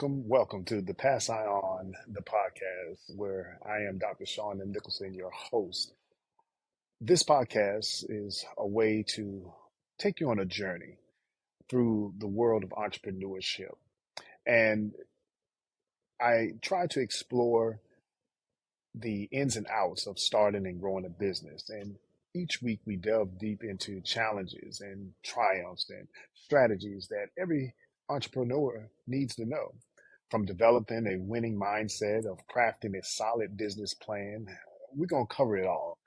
welcome to the Pass I On, the podcast, where I am Dr. Shawn M. Nicholson, your host. This podcast is a way to take you on a journey through the world of entrepreneurship. And I try to explore the ins and outs of starting and growing a business. And each week we delve deep into challenges and triumphs and strategies that every entrepreneur needs to know. From developing a winning mindset of crafting a solid business plan, we're going to cover it all.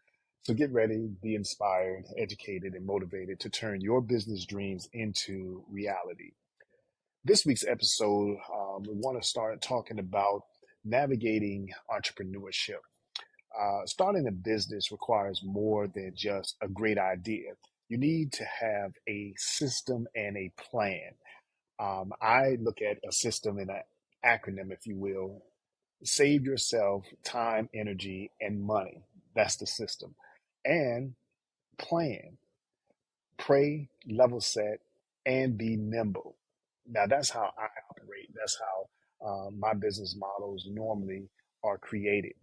So get ready, be inspired, educated, and motivated to turn your business dreams into reality. This week's episode, we want to start talking about navigating entrepreneurship. Starting a business requires more than just a great idea. You need to have a system and a plan. I look at a system in an acronym, if you will. Save yourself time, energy, and money. That's the system. And plan, pray, level set, and be nimble. Now, that's how I operate. That's how my business models normally are created.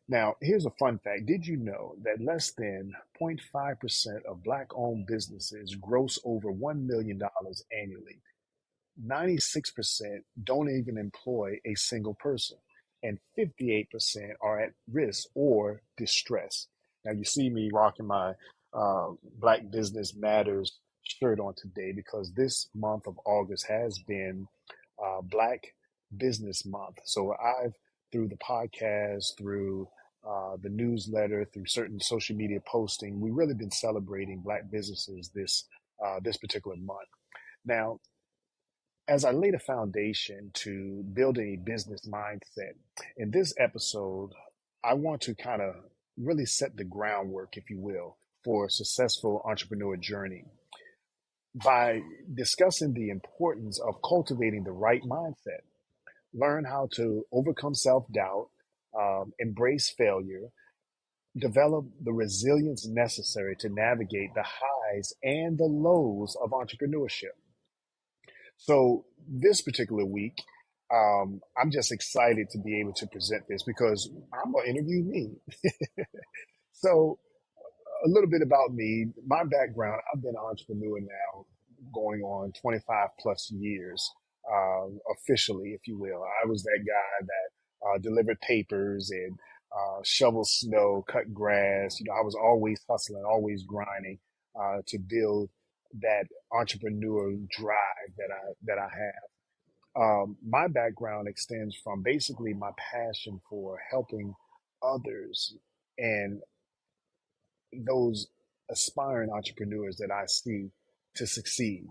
Now, here's a fun fact. Did you know that less than 0.5% of Black owned businesses gross over $1 million dollars annually? 96% don't even employ a single person, and 58% are at risk or distress. Now, you see me rocking my Black Business Matters shirt on today because this month of August has been Black Business Month. So I've, through the podcast, through the newsletter, through certain social media posting, we've really been celebrating Black businesses this particular month. Now, as I laid a foundation to building a business mindset, in this episode, I want to kind of really set the groundwork, if you will, for a successful entrepreneur journey by discussing the importance of cultivating the right mindset. Learn how to overcome self doubt, embrace failure, develop the resilience necessary to navigate the highs and the lows of entrepreneurship. So this particular week, I'm just excited to be able to present this because I'm going to interview me. So a little bit about me, my background, I've been an entrepreneur now going on 25 plus years, officially, if you will. I was that guy that delivered papers and shovel snow, cut grass. I was always hustling, always grinding to build that entrepreneurial drive that I have. My background extends from basically my passion for helping others and those aspiring entrepreneurs that I see to succeed.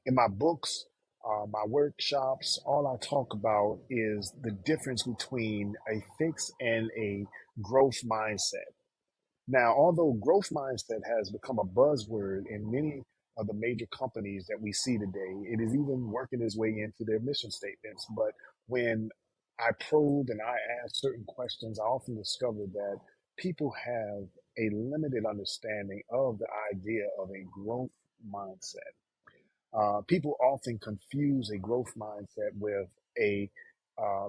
In my books, my workshops, all I talk about is the difference between a fixed and a growth mindset. Now, although growth mindset has become a buzzword in many of the major companies that we see today, it is even working its way into their mission statements. But when I probed and I asked certain questions, I often discovered that people have a limited understanding of the idea of a growth mindset. People often confuse a growth mindset with a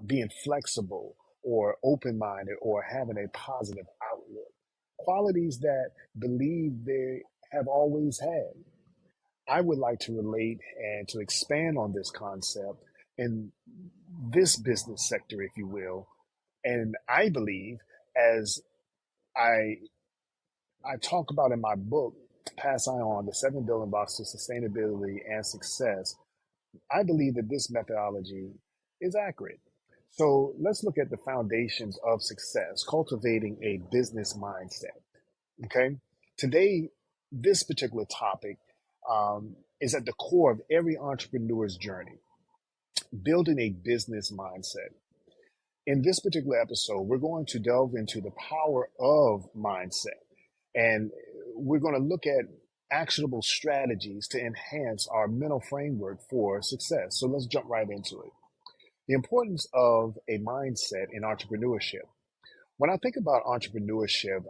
being flexible or open-minded or having a positive outlook, qualities that believe they have always had. I would like to relate and to expand on this concept in this business sector, if you will. And I believe, as I I talk about in my book, Pass I On, the seven building blocks to sustainability and success, I believe that this methodology is accurate. So let's look at the foundations of success, cultivating a business mindset. Okay. Today, this particular topic is at the core of every entrepreneur's journey, building a business mindset. In this particular episode, we're going to delve into the power of mindset. And we're going to look at actionable strategies to enhance our mental framework for success. So let's jump right into it. The importance of a mindset in entrepreneurship. When I think about entrepreneurship,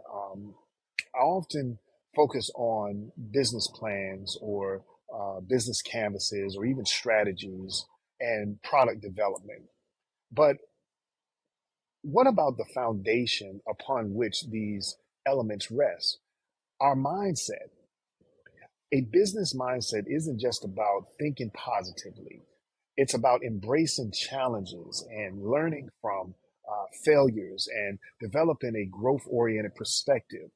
I often focus on business plans or business canvases or even strategies and product development. But what about the foundation upon which these elements rest? Our mindset. A business mindset isn't just about thinking positively. It's about embracing challenges and learning from failures and developing a growth oriented perspective.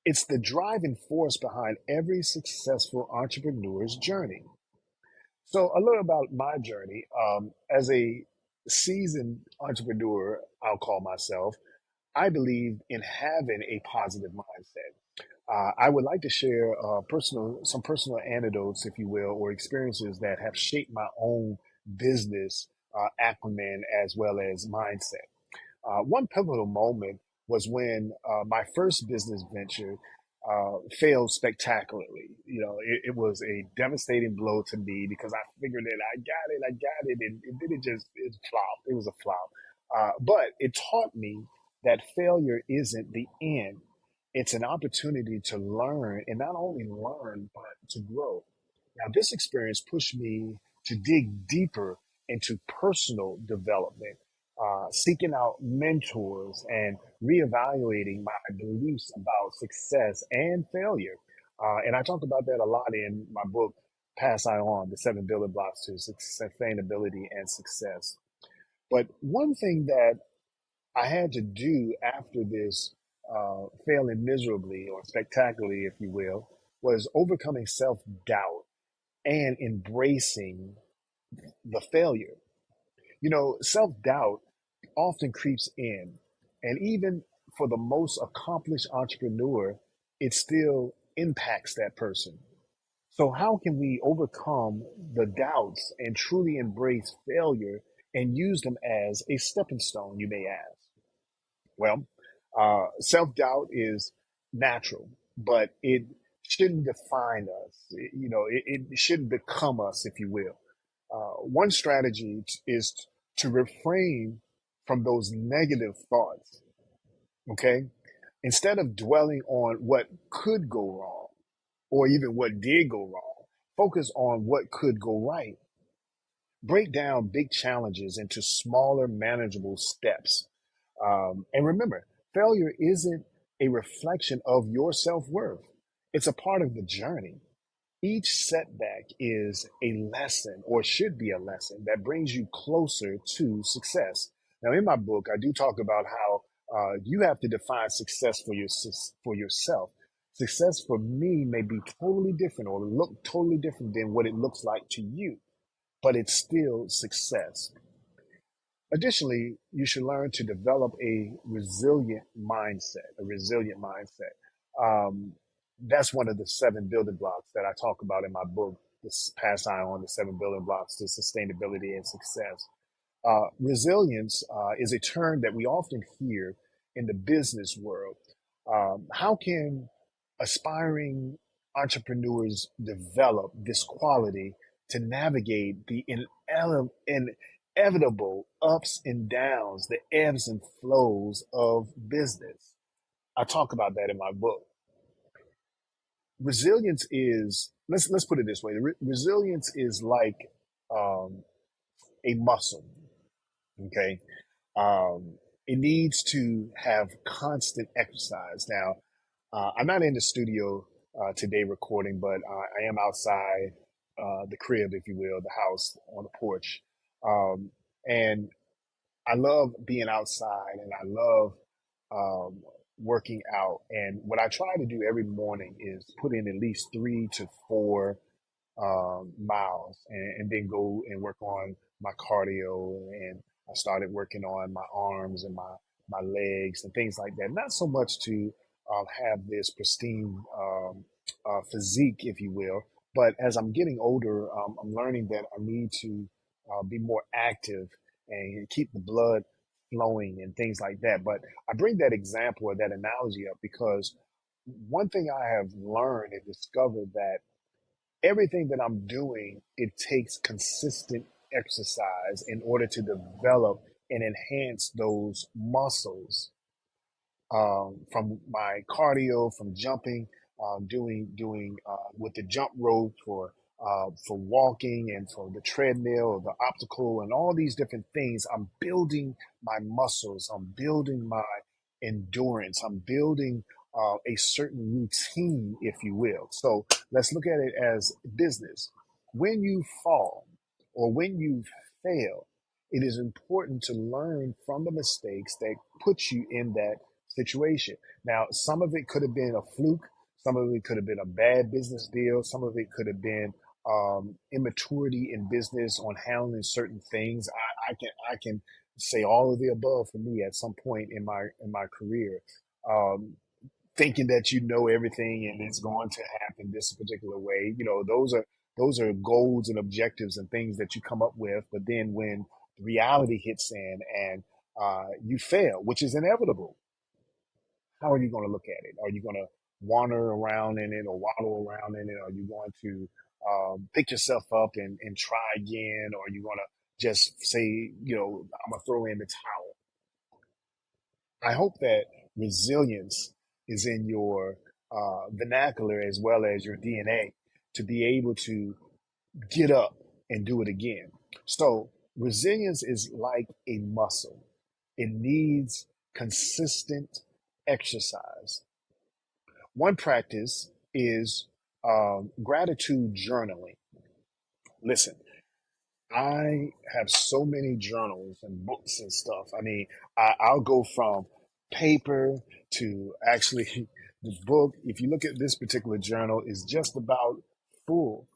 It's the driving force behind every successful entrepreneur's journey. So, a little about my journey. As a seasoned entrepreneur, I'll call myself, I believe in having a positive mindset. I would like to share some personal anecdotes, if you will, or experiences that have shaped my own business acumen as well as mindset. One pivotal moment was when my first business venture failed spectacularly. You know, it was a devastating blow to me because I figured that I got it, and then it flopped. It was a flop. But it taught me that failure isn't the end. It's an opportunity to learn, and not only learn, but to grow. Now, this experience pushed me to dig deeper into personal development, seeking out mentors and reevaluating my beliefs about success and failure. And I talk about that a lot in my book, Pass I On, the seven building blocks to sustainability and success. But one thing that I had to do after this failing miserably or spectacularly, if you will, was overcoming self doubt and embracing the failure. You know, self doubt often creeps in, and even for the most accomplished entrepreneur, it still impacts that person. So, how can we overcome the doubts and truly embrace failure and use them as a stepping stone, you may ask? Well, self doubt is natural, but it shouldn't define us. It shouldn't become us, if you will. One strategy is to refrain from those negative thoughts. Okay. Instead of dwelling on what could go wrong or even what did go wrong, focus on what could go right. Break down big challenges into smaller, manageable steps. And remember, failure isn't a reflection of your self worth, it's a part of the journey. Each setback is a lesson, or should be a lesson, that brings you closer to success. Now, in my book, I do talk about how you have to define success for yourself. Success for me may be totally different or look totally different than what it looks like to you, but it's still success. Additionally, you should learn to develop a resilient mindset, that's one of the seven building blocks that I talk about in my book, this Pass I On, the seven building blocks to sustainability and success. Resilience is a term that we often hear in the business world. How can aspiring entrepreneurs develop this quality to navigate the inevitable ups and downs, the ebbs and flows of business? I talk about that in my book. Resilience is, let's put it this way: resilience is like um, a muscle. Okay, it needs to have constant exercise. Now, I'm not in the studio today recording, but I am outside the crib, if you will, the house on the porch. Um, and I love being outside and I love um, working out. And what I try to do every morning is put in at least 3 to 4 miles and then go and work on my cardio. And I started working on my arms and my legs and things like that. Not so much to have this pristine physique, if you will, but as I'm getting older, I'm learning that I need to be more active and keep the blood flowing and things like that. But I bring that example or that analogy up because one thing I have learned and discovered that everything that I'm doing, it takes consistent exercise in order to develop and enhance those muscles from my cardio, from jumping, doing with the jump rope for for walking and for the treadmill, the optical, and all these different things. I'm building my muscles. I'm building my endurance. I'm building a certain routine, if you will. So let's look at it as business. When you fall or when you fail, it is important to learn from the mistakes that put you in that situation. Now, some of it could have been a fluke. Some of it could have been a bad business deal. Some of it could have been immaturity in business on handling certain things. I can say all of the above for me at some point in my career. Um, Thinking that you know everything and it's going to happen this particular way. Those are goals and objectives and things that you come up with. But then when reality hits in and you fail, which is inevitable, how are you going to look at it? Are you going to wander around in it or waddle around in it? Are you going to pick yourself up and try again? Or are you going to just say, I'm going to throw in the towel? I hope that resilience is in your vernacular as well as your DNA to be able to get up and do it again. So, resilience is like a muscle, it needs consistent exercise. One practice is gratitude journaling. Listen, I have so many journals and books and stuff. I mean, I'll go from paper to actually the book. If you look at this particular journal, is just about full,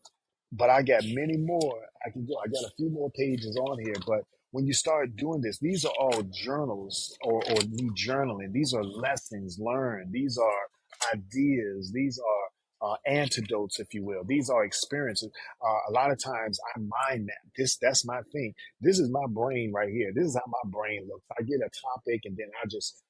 but I got many more I can do. I got a few more pages on here, but when you start doing this, these are all journals or me journaling. These are lessons learned. These are ideas. These are antidotes, if you will. These are experiences. A lot of times I mind map. That's my thing. This is my brain right here. This is how my brain looks. I get a topic and then I just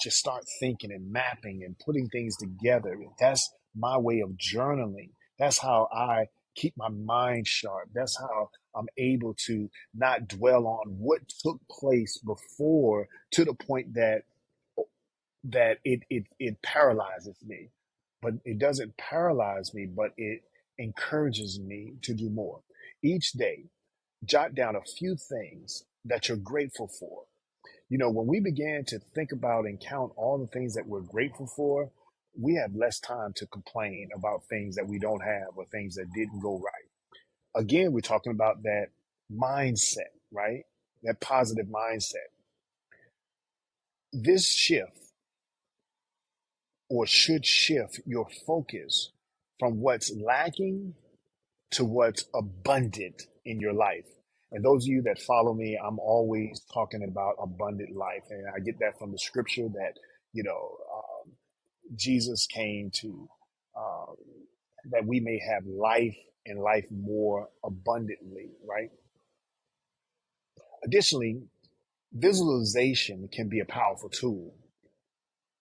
start thinking and mapping and putting things together. That's my way of journaling. That's how I keep my mind sharp. That's how I'm able to not dwell on what took place before to the point that it paralyzes me. But it doesn't paralyze me, but it encourages me to do more. Each day, jot down a few things that you're grateful for. When we began to think about and count all the things that we're grateful for, we have less time to complain about things that we don't have or things that didn't go right. Again, we're talking about that mindset, right? That positive mindset. This shift or should shift your focus from what's lacking to what's abundant in your life. And those of you that follow me, I'm always talking about abundant life. And I get that from the scripture that, Jesus came to, uh, that we may have life and life more abundantly, right? Additionally, visualization can be a powerful tool.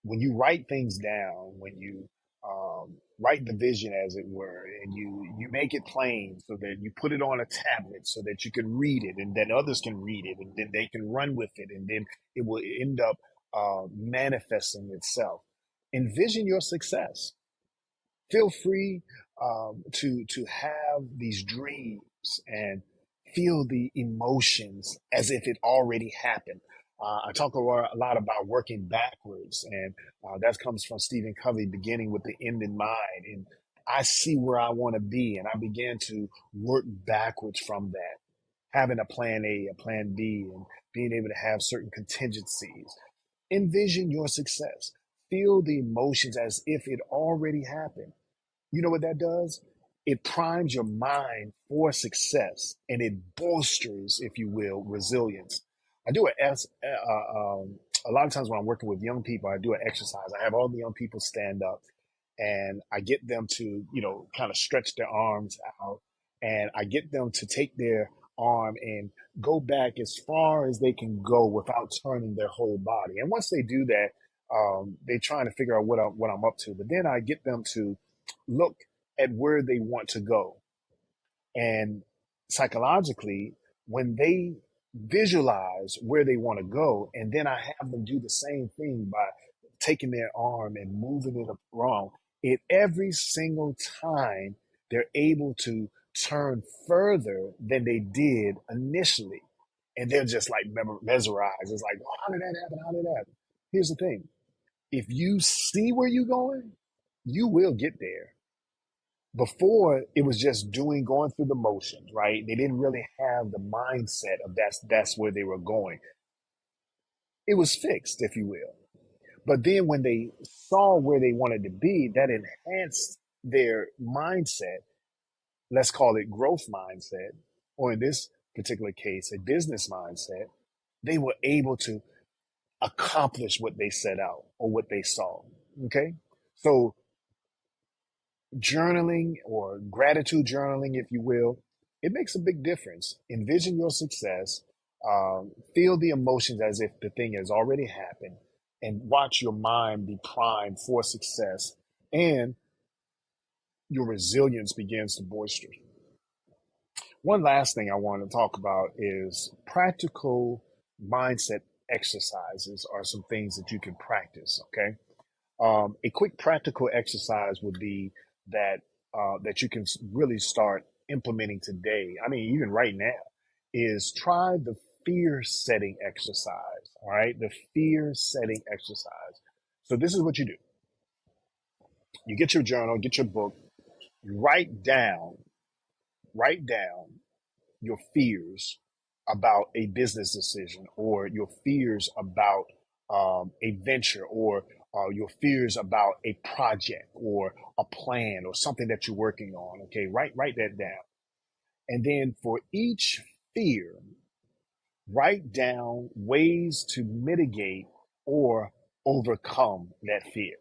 When you write things down, when you write the vision, as it were, and you make it plain so that you put it on a tablet so that you can read it, and then others can read it, and then they can run with it, and then it will end up manifesting itself. Envision your success. Feel free to have these dreams and feel the emotions as if it already happened. I talk a lot about working backwards, and that comes from Stephen Covey, beginning with the end in mind. And I see where I want to be, and I began to work backwards from that, having a plan A, a plan B, and being able to have certain contingencies. Envision your success. Feel the emotions as if it already happened. You know what that does? It primes your mind for success and it bolsters, if you will, resilience. I do a lot of times when I'm working with young people, I do an exercise. I have all the young people stand up and I get them to, kind of stretch their arms out, and I get them to take their arm and go back as far as they can go without turning their whole body. And once they do that, they're trying to figure out what I'm up to. But then I get them to look at where they want to go. And psychologically, when they visualize where they want to go, and then I have them do the same thing by taking their arm and moving it wrong, it every single time they're able turn further than they did initially. And they're just like mesmerized. It's like, oh, how did that happen? How did that happen? Here's the thing. If you see where you're going, you will get there. Before it was just going through the motions, right? They didn't really have the mindset of that's where they were going. It was fixed, if you will. But then when they saw where they wanted to be, that enhanced their mindset. Let's call it growth mindset, or in this particular case, a business mindset. They were able to accomplish what they set out or what they saw. Okay. So journaling or gratitude journaling, if you will, it makes a big difference. Envision your success, feel the emotions as if the thing has already happened, and watch your mind be primed for success, and your resilience begins to bolster. One last thing I want to talk about is practical mindset exercises are some things that you can practice. Okay. A quick practical exercise would be that that you can really start implementing today. I mean, even right now, is try the fear setting exercise. All right, the fear setting exercise. So this is what you do: you get your journal, get your book, write down, write down your fears about a business decision, or your fears about a venture, or your fears about a project or a plan or something that you're working on. Okay, write that down. And then for each fear, write down ways to mitigate or overcome that fear.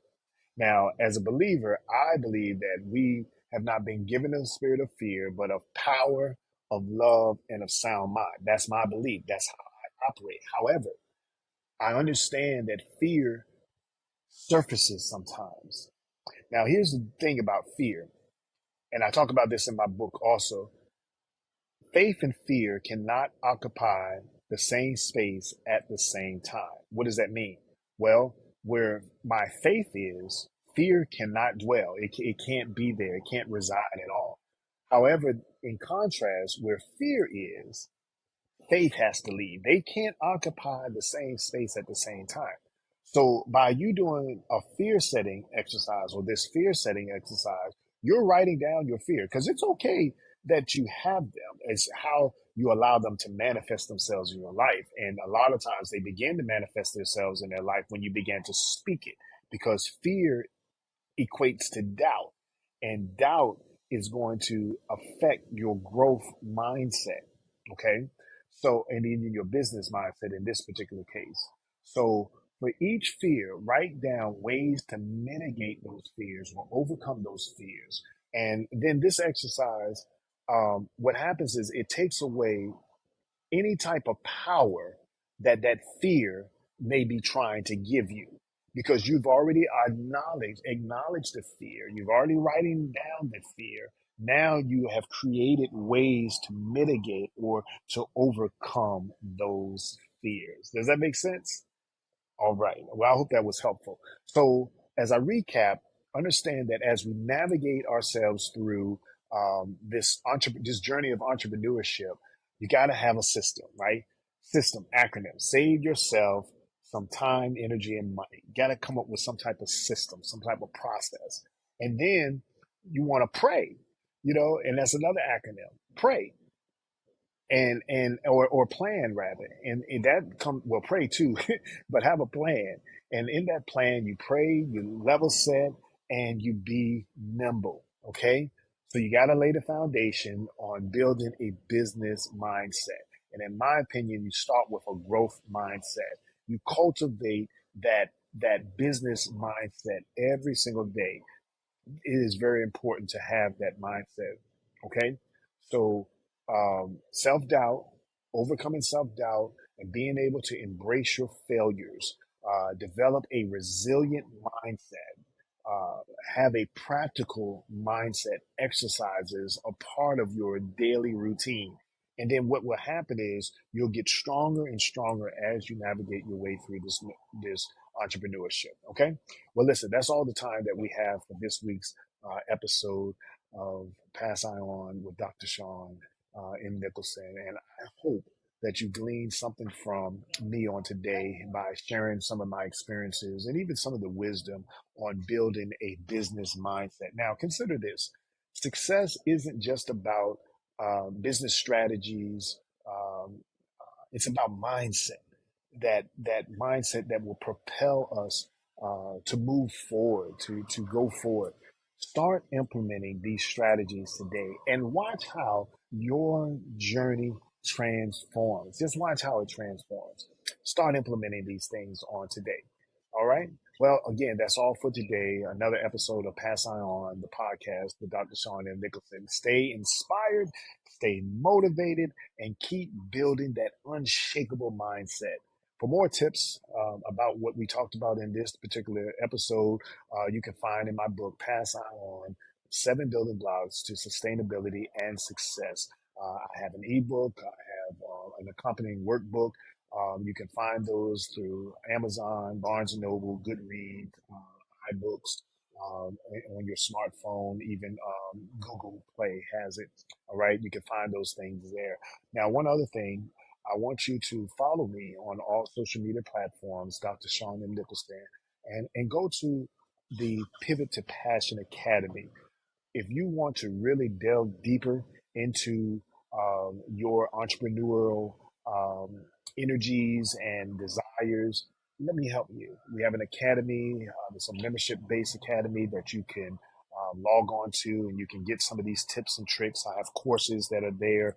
Now, as a believer, I believe that we have not been given a spirit of fear, but of power, of love, and of sound mind. That's my belief. That's how I operate. However, I understand that fear surfaces sometimes. Now, here's the thing about fear, and I talk about this in my book also. Faith and fear cannot occupy the same space at the same time. What does that mean? Well, where my faith is, fear cannot dwell. It can't be there. It can't reside at all. However, in contrast, where fear is, faith has to leave. They can't occupy the same space at the same time. So by you doing a fear setting exercise, or this fear setting exercise, you're writing down your fear, because it's okay that you have them. It's how you allow them to manifest themselves in your life. And a lot of times they begin to manifest themselves in their life when you begin to speak it, because fear equates to doubt, and doubt is going to affect your growth mindset. Okay. So, and even your business mindset in this particular case. So, for each fear, write down ways to mitigate those fears or overcome those fears. And then this exercise, what happens is it takes away any type of power that that fear may be trying to give you, because you've already acknowledged the fear. You've already writing down the fear. Now you have created ways to mitigate or to overcome those fears. Does that make sense? All right. Well, I hope that was helpful. So, as I recap, understand that as we navigate ourselves through this journey of entrepreneurship, you got to have a system, right? System acronym. Save yourself some time, energy, and money. You got to come up with some type of system, some type of process, and then you want to pray. And that's another acronym. Pray or plan rather, and that come well, pray too, but have a plan. And in that plan, you pray, you level set, and you be nimble. Okay, so you got to lay the foundation on building a business mindset. And in my opinion, you start with a growth mindset. You cultivate that business mindset every single day. It is very important to have that mindset. Okay. So, self doubt, overcoming self doubt, and being able to embrace your failures, develop a resilient mindset, uh, have a practical mindset exercises a part of your daily routine. And then what will happen is you'll get stronger and stronger as you navigate your way through this entrepreneurship. Okay. Well, listen, that's all the time that we have for this week's episode. of Pass I On with Dr. Shawn M. Nicholson. And I hope that you gleaned something from me on today by sharing some of my experiences and even some of the wisdom on building a business mindset. Now, consider this: success isn't just about business strategies. It's about mindset. That mindset that will propel us to move forward, to go forward. Start implementing these strategies today, and watch how your journey transforms. Just watch how it transforms. Start implementing these things on today. All right. Well, again, that's all for today. Another episode of Pass I On, the podcast with Dr. Shawn M. Nicholson. Stay inspired, stay motivated, and keep building that unshakable mindset. For more tips about what we talked about in this particular episode, you can find in my book, Pass I On: 7 Building Blocks to Sustainability and Success. I have an ebook, I have an accompanying workbook. You can find those through Amazon, Barnes and Noble, Goodreads, iBooks, on your smartphone. Even Google Play has it. All right, you can find those things there. Now, one other thing, I want you to follow me on all social media platforms, Dr. Shawn M. Nicholson, and go to the Pivot to Passion Academy. If you want to really delve deeper into your entrepreneurial energies and desires, let me help you. We have an academy, it's a membership based academy that you can log on to, and you can get some of these tips and tricks. I have courses that are there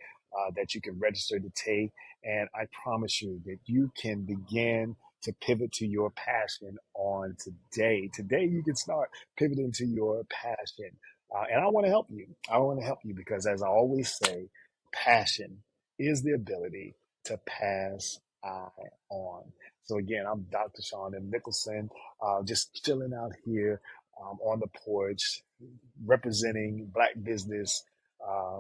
that you can register to take. And I promise you that you can begin to pivot to your passion on today. Today, you can start pivoting to your passion. And I want to help you. I want to help you because, as I always say, passion is the ability to pass I on. So, again, I'm Dr. Shawn M. Nicholson, just chilling out here on the porch, representing Black Business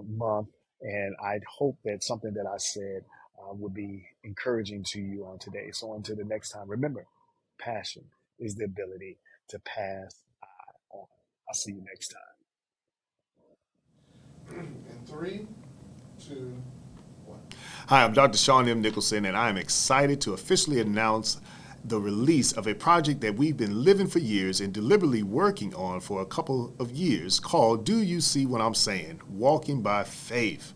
Month. And I hope that something that I said would be encouraging to you on today. So, until the next time, remember, passion is the ability to pass I on. I'll see you next time. In three, two, one. Hi, I'm Dr. Shawn M. Nicholson, and I'm excited to officially announce the release of a project that we've been living for years and deliberately working on for a couple of years called Do You See What I'm Saying? Walking by Faith.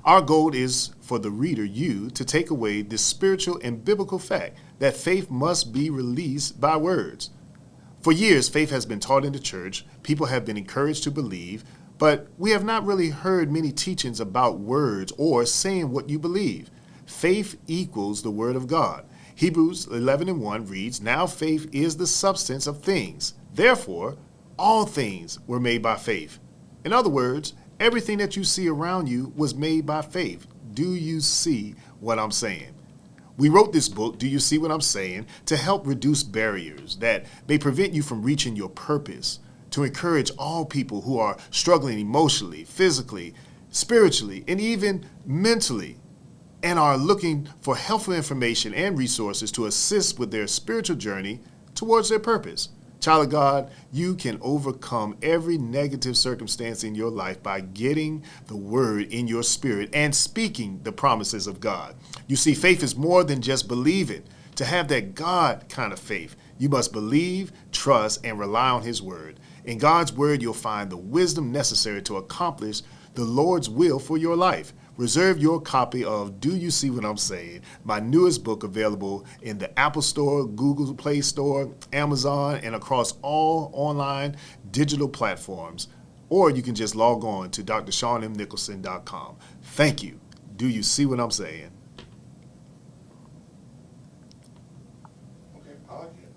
Our goal is for the reader, you, to take away this spiritual and biblical fact that faith must be released by words. For years, faith has been taught in the church. People have been encouraged to believe, but we have not really heard many teachings about words or saying what you believe. Faith equals the word of God. Hebrews 11:1 reads, "Now faith is the substance of things. Therefore, all things were made by faith." In other words, everything that you see around you was made by faith. Do you see what I'm saying? We wrote this book, Do You See What I'm Saying?, to help reduce barriers that may prevent you from reaching your purpose, to encourage all people who are struggling emotionally, physically, spiritually, and even mentally, and are looking for helpful information and resources to assist with their spiritual journey towards their purpose. Child of God, you can overcome every negative circumstance in your life by getting the word in your spirit and speaking the promises of God. You see, faith is more than just believing. To have that God kind of faith, you must believe, trust, and rely on His word. In God's word, you'll find the wisdom necessary to accomplish the Lord's will for your life. Reserve your copy of Do You See What I'm Saying?, my newest book, available in the Apple Store, Google Play Store, Amazon, and across all online digital platforms. Or you can just log on to drshawnmnicholson.com. Thank you. Do you see what I'm saying? Okay, I like it.